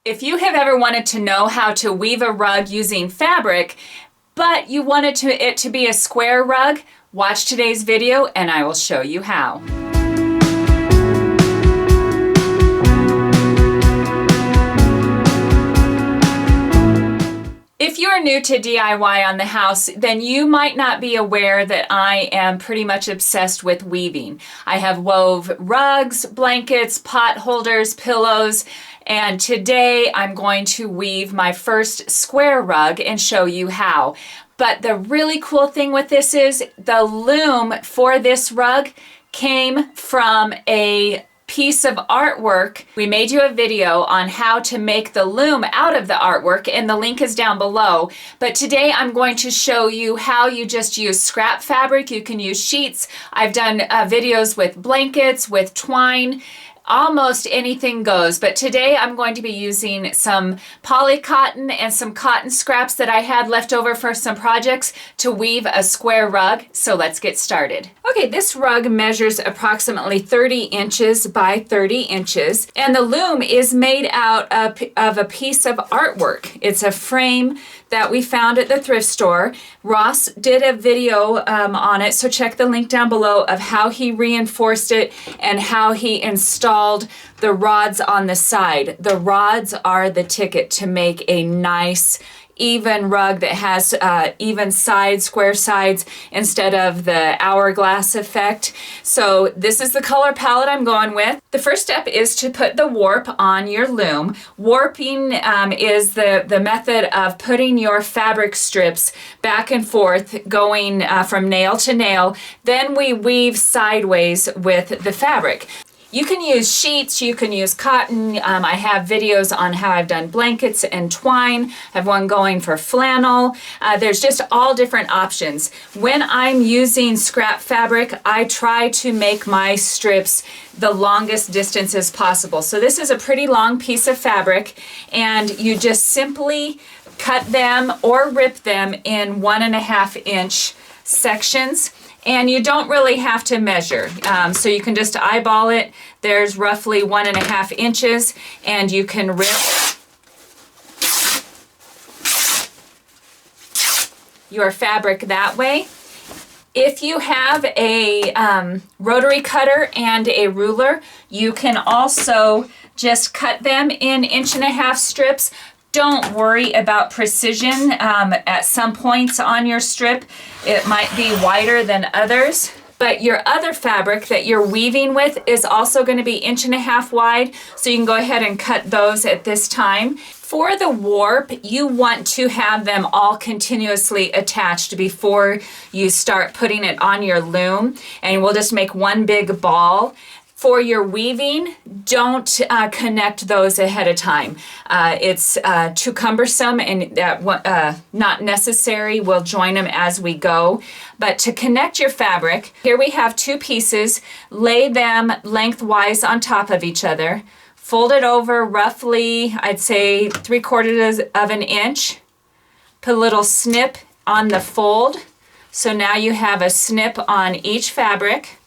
If you have ever wanted to know how to weave a rug using fabric, but you wanted it to be a square rug, watch today's video and I will show you how. If you're new to DIY on the house, then you might not be aware that I am pretty much obsessed with weaving. I have wove rugs, blankets, pot holders, pillows, and today I'm going to weave my first square rug and show you how. But the really cool thing with this is the loom for this rug came from a piece of artwork. We made you a video on how to make the loom out of the artwork, and the link is down below. But today I'm going to show you how you just use scrap fabric. You can use sheets. I've done videos with blankets, with twine. Almost anything goes, but today I'm going to be using some poly cotton and some cotton scraps that I had left over for some projects to weave a square rug. So let's get started. Okay, this rug measures approximately 30 inches by 30 inches, and the loom is made out of a piece of artwork. It's a frame that we found at the thrift store. Ross did a video on it, so check the link down below of how he reinforced it and how he installed the rods on the side. The rods are the ticket to make a nice even rug that has even sides, square sides, instead of the hourglass effect. So this is the color palette I'm going with. The first step is to put the warp on your loom. Warping is the method of putting your fabric strips back and forth, going from nail to nail. Then we weave sideways with the fabric. You can use sheets, you can use cotton. I have videos on how I've done blankets and twine. I have one going for flannel. There's just all different options. When I'm using scrap fabric, I try to make my strips the longest distances possible. So this is a pretty long piece of fabric, and you just simply cut them or rip them in 1.5 inch sections. And you don't really have to measure, so you can just eyeball it. There's roughly 1.5 inches, and you can rip your fabric that way. If you have a rotary cutter and a ruler, you can also just cut them in 1.5 inch strips. Don't worry about precision. At some points on your strip, it might be wider than others, but your other fabric that you're weaving with is also going to be 1.5 inch wide, so you can go ahead and cut those at this time. For the warp, you want to have them all continuously attached before you start putting it on your loom, and we'll just make one big ball. For your weaving, don't connect those ahead of time. It's too cumbersome and not necessary. We'll join them as we go. But to connect your fabric, here we have 2 pieces. Lay them lengthwise on top of each other. Fold it over roughly, I'd say 3/4 of an inch. Put a little snip on the fold. So now you have a snip on each fabric.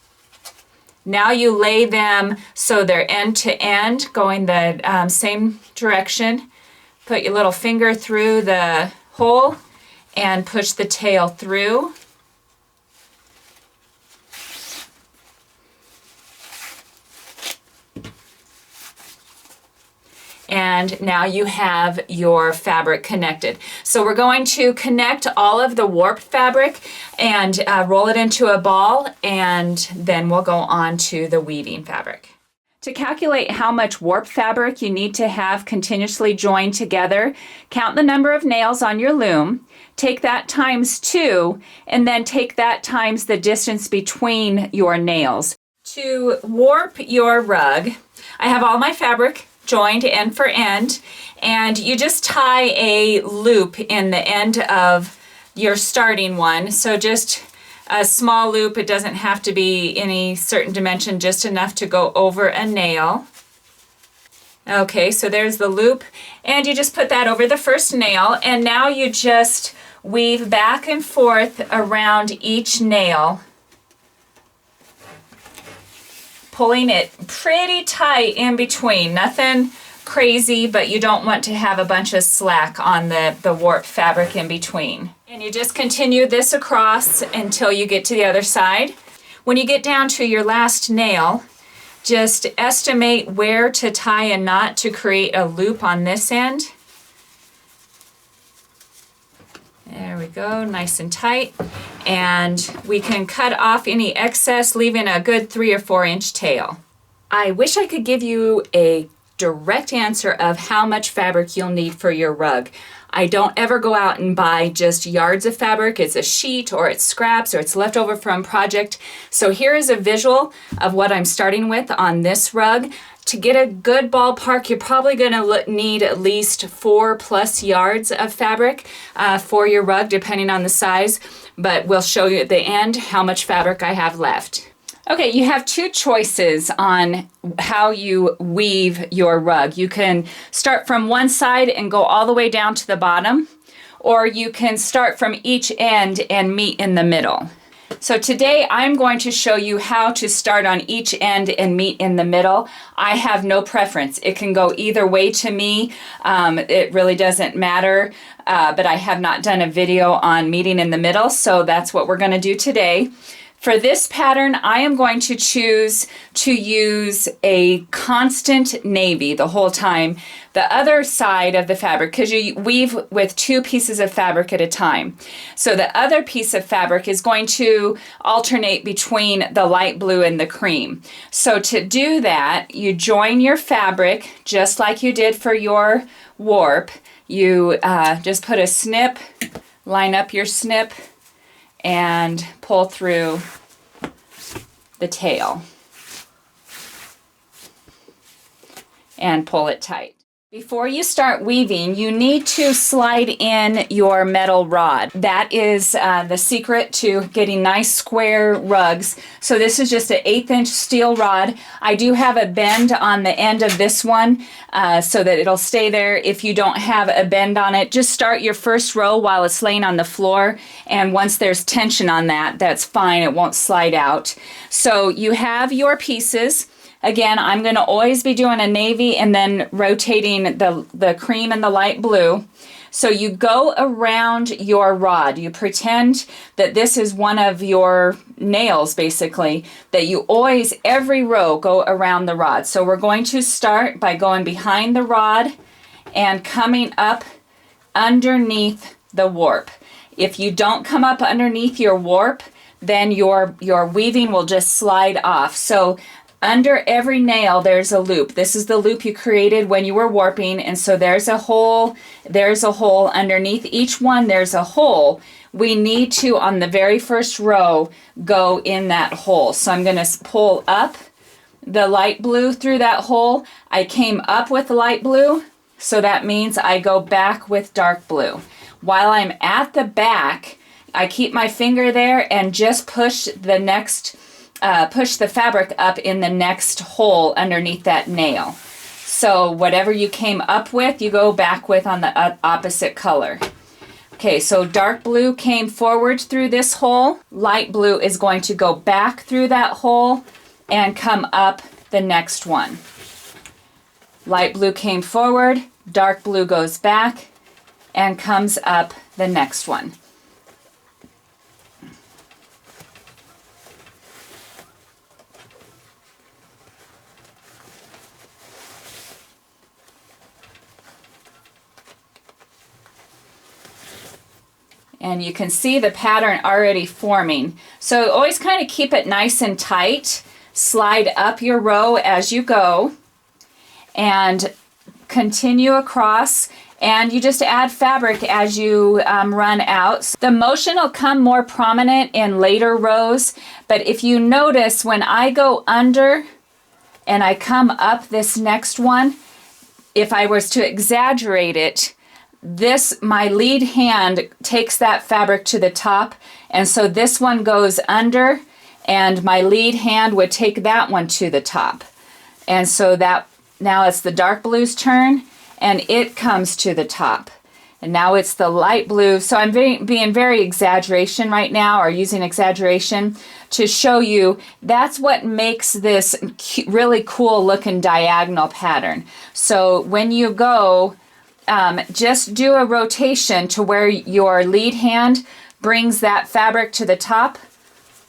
Now you lay them so they're end to end, going the same direction. Put your little finger through the hole and push the tail through. And now you have your fabric connected. So we're going to connect all of the warped fabric and roll it into a ball, and then we'll go on to the weaving fabric. To calculate how much warp fabric you need to have continuously joined together, count the number of nails on your loom, take that times 2, and then take that times the distance between your nails. To warp your rug, I have all my fabric joined end for end, and you just tie a loop in the end of your starting one. So just a small loop. It doesn't have to be any certain dimension, just enough to go over a nail. Okay, so there's the loop, and you just put that over the first nail, and now you just weave back and forth around each nail, pulling it pretty tight in between. Nothing crazy, but you don't want to have a bunch of slack on the warp fabric in between. And you just continue this across until you get to the other side. When you get down to your last nail, just estimate where to tie a knot to create a loop on this end. There we go, nice and tight. And we can cut off any excess, leaving a good 3 or 4 inch tail. I wish I could give you a direct answer of how much fabric you'll need for your rug. I don't ever go out and buy just yards of fabric. It's a sheet or it's scraps or it's leftover from project. So here is a visual of what I'm starting with on this rug. To get a good ballpark, you're probably going to need at least 4+ yards of fabric for your rug, depending on the size. But we'll show you at the end how much fabric I have left. Okay, you have 2 choices on how you weave your rug. You can start from one side and go all the way down to the bottom, or you can start from each end and meet in the middle. So today I'm going to show you how to start on each end and meet in the middle. I have no preference. It can go either way to me. It really doesn't matter, but I have not done a video on meeting in the middle, so that's what we're going to do today. For this pattern, I am going to choose to use a constant navy the whole time. The other side of the fabric, because you weave with 2 pieces of fabric at a time. So the other piece of fabric is going to alternate between the light blue and the cream. So to do that, you join your fabric just like you did for your warp. You just put a snip, line up your snip, and pull through the tail and pull it tight. Before you start weaving, you need to slide in your metal rod. That is the secret to getting nice square rugs. So this is just an 1/8 inch steel rod. I do have a bend on the end of this one so that it'll stay there. If you don't have a bend on it, just start your first row while it's laying on the floor. And once there's tension on that, that's fine. It won't slide out. So you have your pieces. Again, I'm going to always be doing a navy and then rotating the cream and the light blue. So you go around your rod. You pretend that this is one of your nails, basically, that you always, every row, go around the rod. So we're going to start by going behind the rod and coming up underneath the warp. If you don't come up underneath your warp, then your weaving will just slide off. So under every nail, there's a loop. This is the loop you created when you were warping, and so there's a hole underneath each one. There's a hole. We need to, on the very first row, go in that hole. So I'm going to pull up the light blue through that hole. I came up with the light blue, so that means I go back with dark blue. While I'm at the back, I keep my finger there and just push the fabric up in the next hole underneath that nail. So whatever you came up with, you go back with on the opposite color. Okay, so dark blue came forward through this hole. Light blue is going to go back through that hole and come up the next one. Light blue came forward, dark blue goes back and comes up the next one. And you can see the pattern already forming. So always kind of keep it nice and tight. Slide up your row as you go and continue across, and you just add fabric as you run out. The motion will come more prominent in later rows, but if you notice when I go under and I come up this next one, if I was to exaggerate it, my lead hand takes that fabric to the top, and so this one goes under and my lead hand would take that one to the top. And so that now it's the dark blue's turn and it comes to the top. And now it's the light blue. So I'm being very exaggeration right now, or using exaggeration to show you that's what makes this really cool looking diagonal pattern. So when you go, just do a rotation to where your lead hand brings that fabric to the top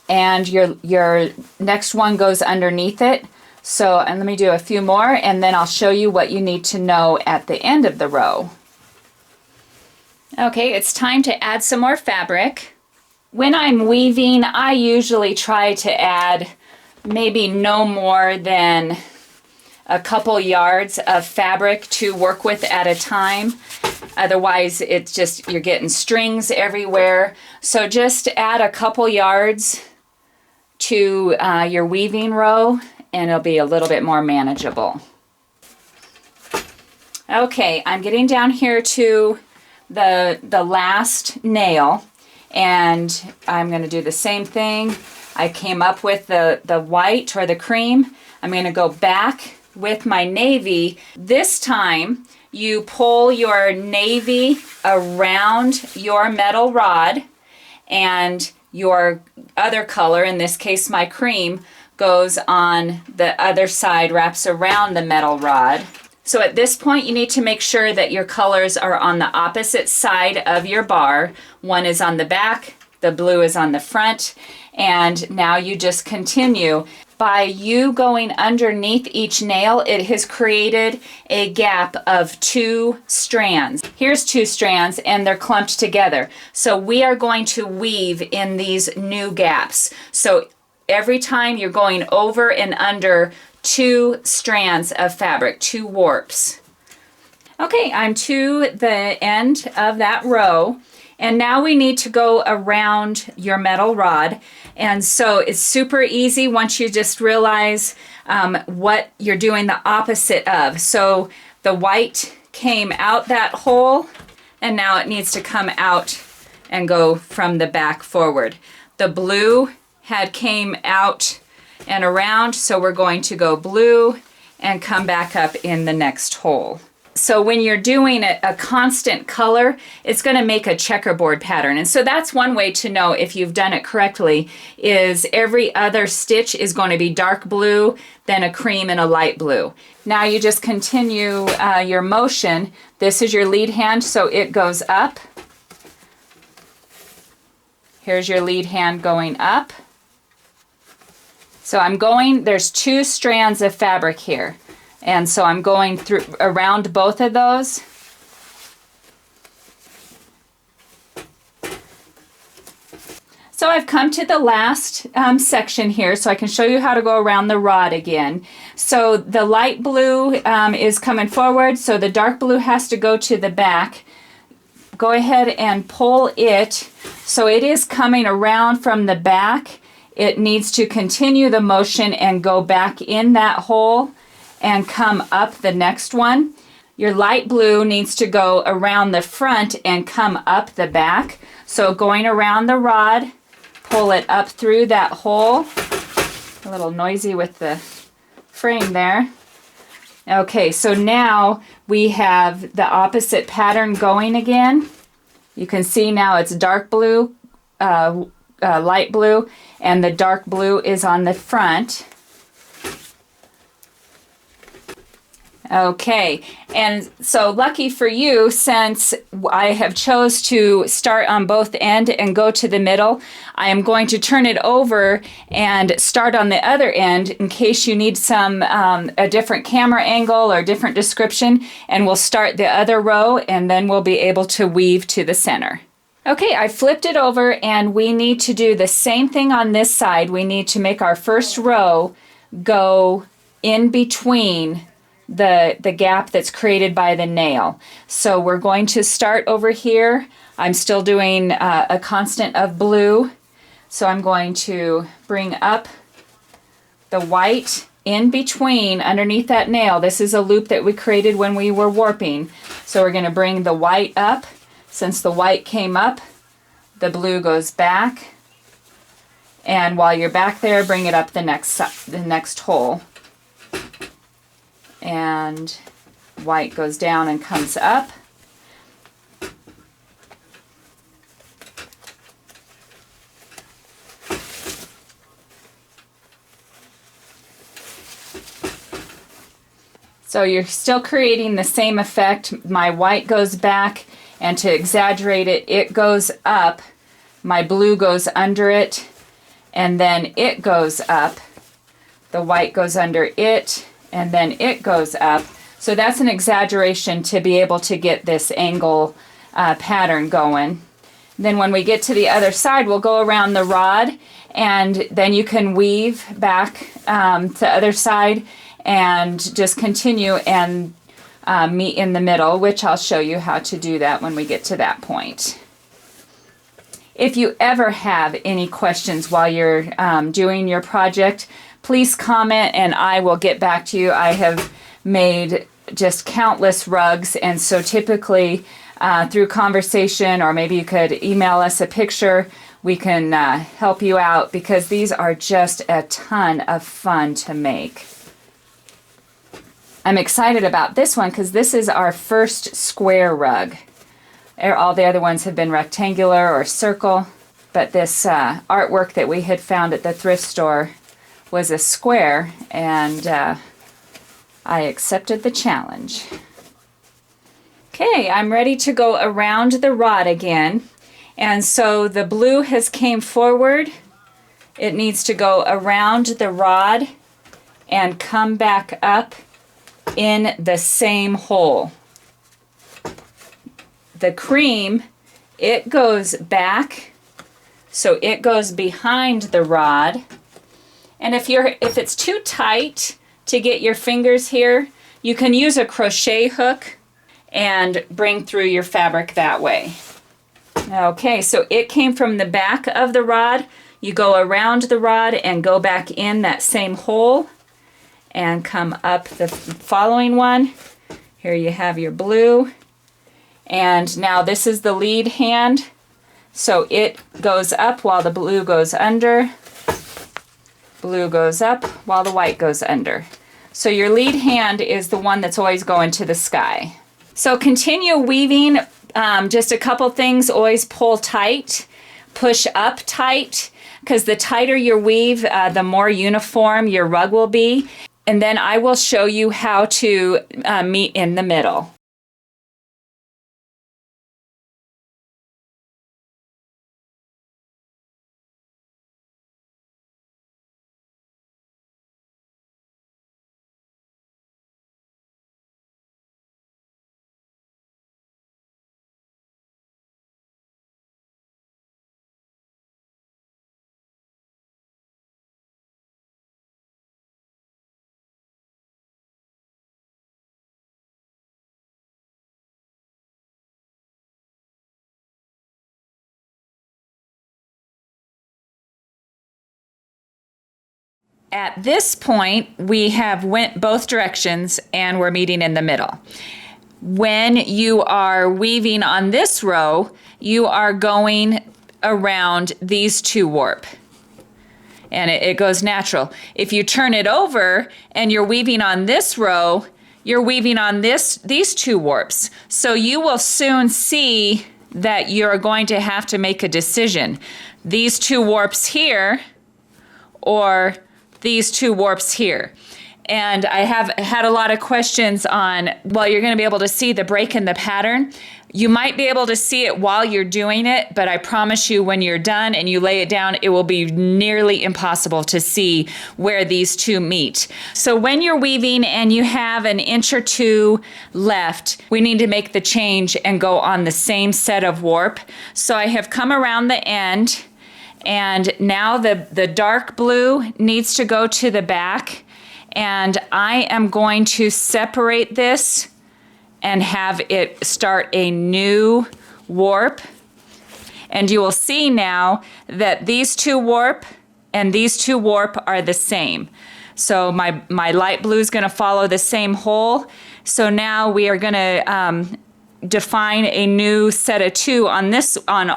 and your next one goes underneath it. So, and let me do a few more and then I'll show you what you need to know at the end of the row. Okay, it's time to add some more fabric. When I'm weaving, I usually try to add maybe no more than a couple yards of fabric to work with at a time. Otherwise, it's just, you're getting strings everywhere. So just add a couple yards to your weaving row and it'll be a little bit more manageable. Okay, I'm getting down here to the last nail and I'm going to do the same thing. I came up with the white or the cream. I'm going to go back with my navy. This time you pull your navy around your metal rod and your other color, in this case my cream, goes on the other side, wraps around the metal rod. So at this point you need to make sure that your colors are on the opposite side of your bar. One is on the back, the blue is on the front, and now you just continue. By you going underneath each nail, it has created a gap of 2 strands. Here's 2 strands and they're clumped together. So we are going to weave in these new gaps. So every time you're going over and under 2 strands of fabric, 2 warps. Okay, I'm to the end of that row. And now we need to go around your metal rod. And so it's super easy once you just realize what you're doing the opposite of. So the white came out that hole and now it needs to come out and go from the back forward. The blue came out and around, so we're going to go blue and come back up in the next hole. So when you're doing a constant color, it's going to make a checkerboard pattern. And so that's one way to know if you've done it correctly, is every other stitch is going to be dark blue, then a cream and a light blue. Now you just continue your motion. This is your lead hand, so it goes up. Here's your lead hand going up. So there's 2 strands of fabric here. And so I'm going through around both of those. So I've come to the last section here, so I can show you how to go around the rod again. So the light blue is coming forward, so the dark blue has to go to the back. Go ahead and pull it. So it is coming around from the back. It needs to continue the motion and go back in that hole and come up the next one. Your light blue needs to go around the front and come up the back. So going around the rod, pull it up through that hole. A little noisy with the frame there. Okay, so now we have the opposite pattern going again. You can see now it's dark blue, light blue, and the dark blue is on the front. Okay, and so lucky for you, since I have chose to start on both end and go to the middle, I am going to turn it over and start on the other end in case you need a different camera angle or different description, and we'll start the other row and then we'll be able to weave to the center. Okay, I flipped it over and we need to do the same thing on this side. We need to make our first row go in between the gap that's created by the nail. So we're going to start over here. I'm still doing a constant of blue. So I'm going to bring up the white in between underneath that nail. This is a loop that we created when we were warping. So we're going to bring the white up. Since the white came up, the blue goes back. And while you're back there, bring it up the next hole. And white goes down and comes up. So you're still creating the same effect. My white goes back, and to exaggerate it, it goes up. My blue goes under it, and then it goes up. The white goes under it, and then it goes up. So that's an exaggeration to be able to get this angle pattern going. Then when we get to the other side, we'll go around the rod, and then you can weave back to the other side and just continue and meet in the middle, which I'll show you how to do that when we get to that point. If you ever have any questions while you're doing your project, please comment and I will get back to you. I have made just countless rugs, and so typically through conversation, or maybe you could email us a picture, we can help you out, because these are just a ton of fun to make. I'm excited about this one because this is our first square rug. All the other ones have been rectangular or circle, but this artwork that we had found at the thrift store was a square, and I accepted the challenge. Okay, I'm ready to go around the rod again. And so the blue has came forward. It needs to go around the rod and come back up in the same hole. The cream, it goes back, so it goes behind the rod. And if it's too tight to get your fingers here, you can use a crochet hook and bring through your fabric that way. Okay, so it came from the back of the rod. You go around the rod and go back in that same hole and come up the following one. Here you have your blue. And now this is the lead hand. So it goes up while the blue goes under. Blue goes up while the white goes under. So your lead hand is the one that's always going to the sky. So continue weaving. Just a couple things, always pull tight, push up tight, because the tighter your weave, the more uniform your rug will be. And then I will show you how to meet in the middle. At this point, we have went both directions and we're meeting in the middle. When you are weaving on this row, you are going around these two warp. And it goes natural. If you turn it over and you're weaving on this row, you're weaving on these two warps. So you will soon see that you're going to have to make a decision. These two warps here, or these two warps here. And I have had a lot of questions on, well, you're going to be able to see the break in the pattern. You might be able to see it while you're doing it, but I promise you when you're done and you lay it down, it will be nearly impossible to see where these two meet. So when you're weaving and you have an inch or two left, we need to make the change and go on the same set of warp. So I have come around the end, and now the dark blue needs to go to the back, and I am going to separate this and have it start a new warp. And you will see now that these two warp and these two warp are the same. So my light blue is going to follow the same hole. So now we are going to define a new set of two on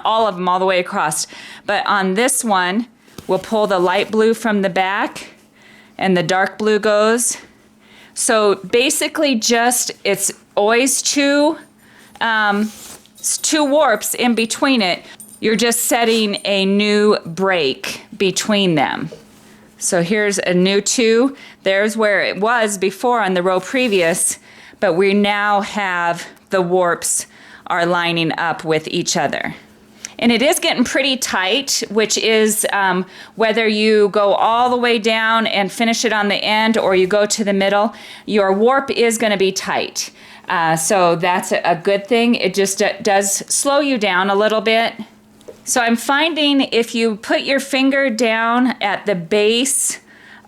all of them all the way across. But on this one, we'll pull the light blue from the back and the dark blue goes. So basically it's always two warps in between it. You're just setting a new break between them. So here's a new 2. There's where it was before on the row previous, but we now have the warps are lining up with each other. And it is getting pretty tight, which is whether you go all the way down and finish it on the end or you go to the middle, your warp is going to be tight. So that's a good thing. It just does slow you down a little bit. So I'm finding if you put your finger down at the base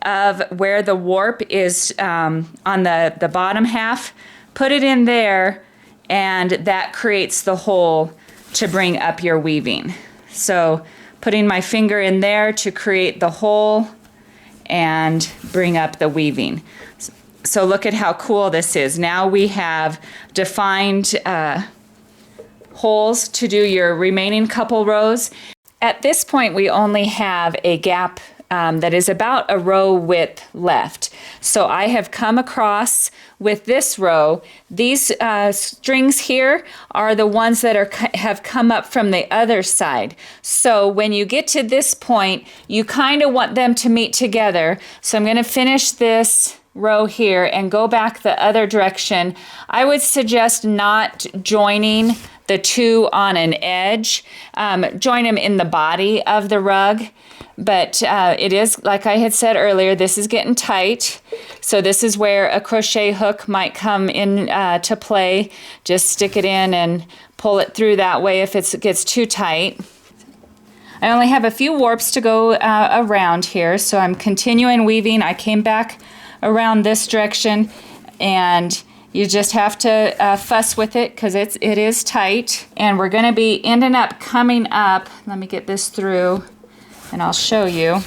of where the warp is on the bottom half, put it in there, and that creates the hole to bring up your weaving. So putting my finger in there to create the hole and bring up the weaving. So look at how cool this is. Now we have defined holes to do your remaining couple rows. At this point, we only have a gap that is about a row width left. So I have come across with this row. These strings here are the ones that have come up from the other side. So when you get to this point, you kind of want them to meet together. So I'm going to finish this row here and go back the other direction. I would suggest not joining the 2 on an edge. Join them in the body of the rug. But it is, like I had said earlier, this is getting tight. So this is where a crochet hook might come in to play. Just stick it in and pull it through that way if it gets too tight. I only have a few warps to go around here, so I'm continuing weaving. I came back around this direction, and you just have to fuss with it because it is tight. And we're going to be ending up coming up. Let me get this through and I'll show you.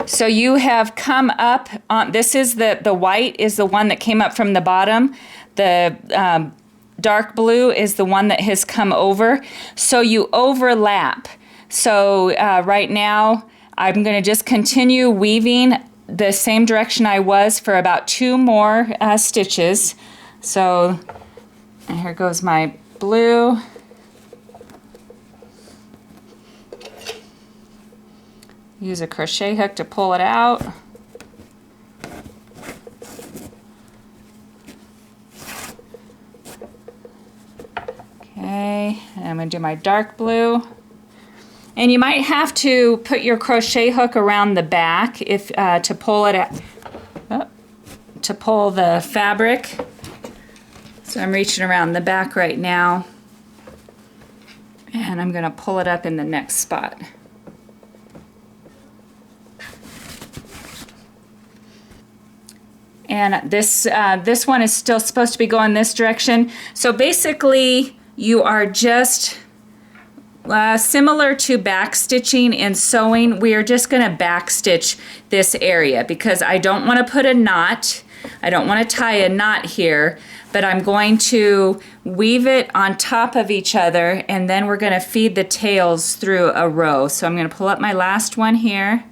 So you have come up on, this is the white is the one that came up from the bottom. The dark blue is the one that has come over. So you overlap. So right now I'm going to just continue weaving the same direction I was for about 2 more stitches. So, and here goes my blue. Use a crochet hook to pull it out. Okay, and I'm going to do my dark blue. And you might have to put your crochet hook around the back if to pull it out, to pull the fabric. So I'm reaching around the back right now, and I'm going to pull it up in the next spot. And this one is still supposed to be going this direction. So basically, you are just similar to back stitching and sewing. We are just going to back stitch this area because I don't want to put a knot. I don't want to tie a knot here, but I'm going to weave it on top of each other, and then we're going to feed the tails through a row. So I'm going to pull up my last one here.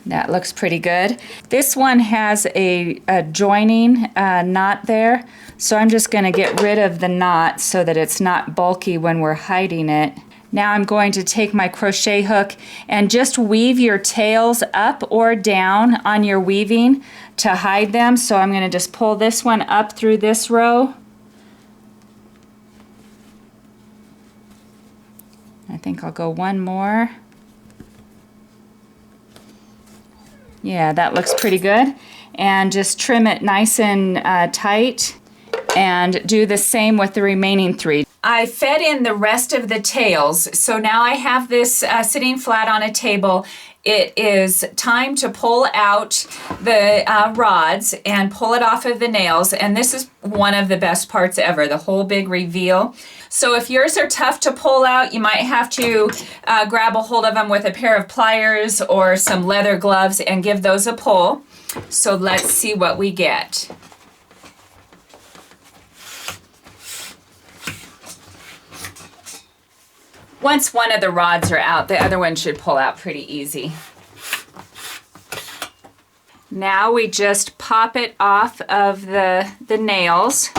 That looks pretty good. This one has a joining knot there, so I'm just going to get rid of the knot so that it's not bulky when we're hiding it. Now I'm going to take my crochet hook and just weave your tails up or down on your weaving to hide them. So I'm going to just pull this one up through this row. I think I'll go one more. Yeah, that looks pretty good. And just trim it nice and tight, and do the same with the remaining 3. I fed in the rest of the tails, so now I have this sitting flat on a table. It is time to pull out the rods and pull it off of the nails, and this is one of the best parts ever, the whole big reveal. So if yours are tough to pull out, you might have to grab a hold of them with a pair of pliers or some leather gloves and give those a pull. So let's see what we get. Once one of the rods are out, the other one should pull out pretty easy. Now we just pop it off of the nails.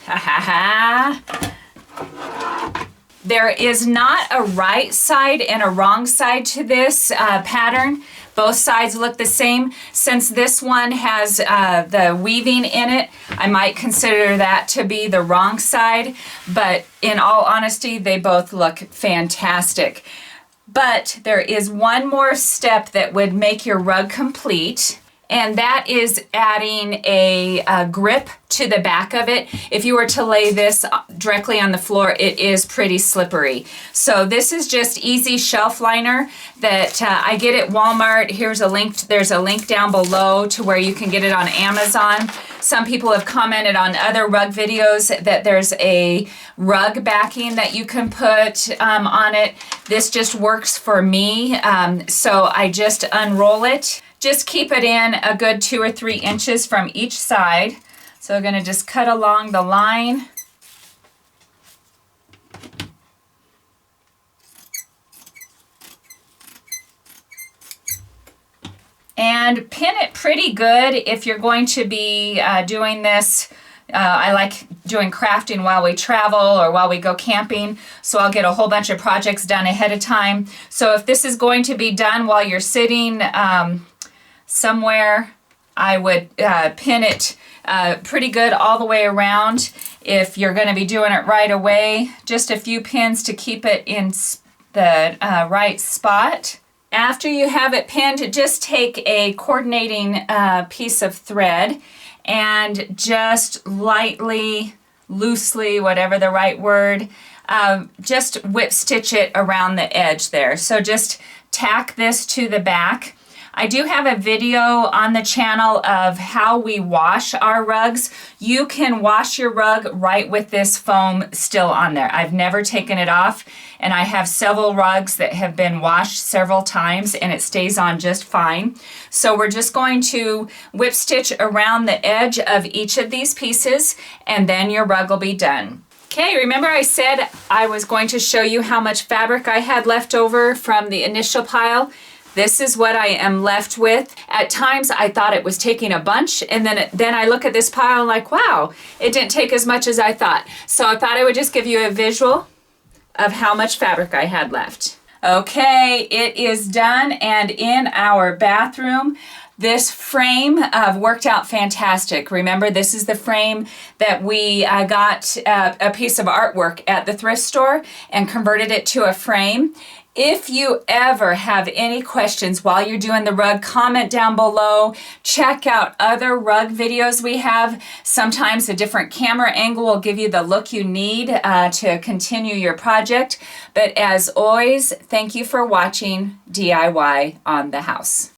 Ha ha ha. There is not a right side and a wrong side to this pattern. Both sides look the same. Since this one has the weaving in it, I might consider that to be the wrong side, but in all honesty, they both look fantastic. But there is one more step that would make your rug complete, and that is adding a grip to the back of it. If you were to lay this directly on the floor, it is pretty slippery. So this is just easy shelf liner that I get at Walmart. Here's a link. There's a link down below to where you can get it on Amazon. Some people have commented on other rug videos that there's a rug backing that you can put on it. This just works for me. So I just unroll it. Just keep it in a good 2 or 3 inches from each side. So I'm going to just cut along the line. And pin it pretty good if you're going to be doing this. I like doing crafting while we travel or while we go camping, so I'll get a whole bunch of projects done ahead of time. So if this is going to be done while you're sitting somewhere, I would pin it pretty good all the way around. If you're going to be doing it right away, just a few pins to keep it in the right spot. After you have it pinned, just take a coordinating piece of thread and just lightly, loosely, whatever the right word, just whip stitch it around the edge there. So just tack this to the back. I do have a video on the channel of how we wash our rugs. You can wash your rug right with this foam still on there. I've never taken it off, and I have several rugs that have been washed several times and it stays on just fine. So we're just going to whip stitch around the edge of each of these pieces, and then your rug will be done. Okay, remember I said I was going to show you how much fabric I had left over from the initial pile? This is what I am left with. At times I thought it was taking a bunch, and then I look at this pile and like, wow, it didn't take as much as I thought. So I thought I would just give you a visual of how much fabric I had left. Okay, it is done, and in our bathroom, this frame worked out fantastic. Remember, this is the frame that we got a piece of artwork at the thrift store and converted it to a frame. If you ever have any questions while you're doing the rug, comment down below. Check out other rug videos we have. Sometimes a different camera angle will give you the look you need to continue your project. But as always, thank you for watching DIY on the House.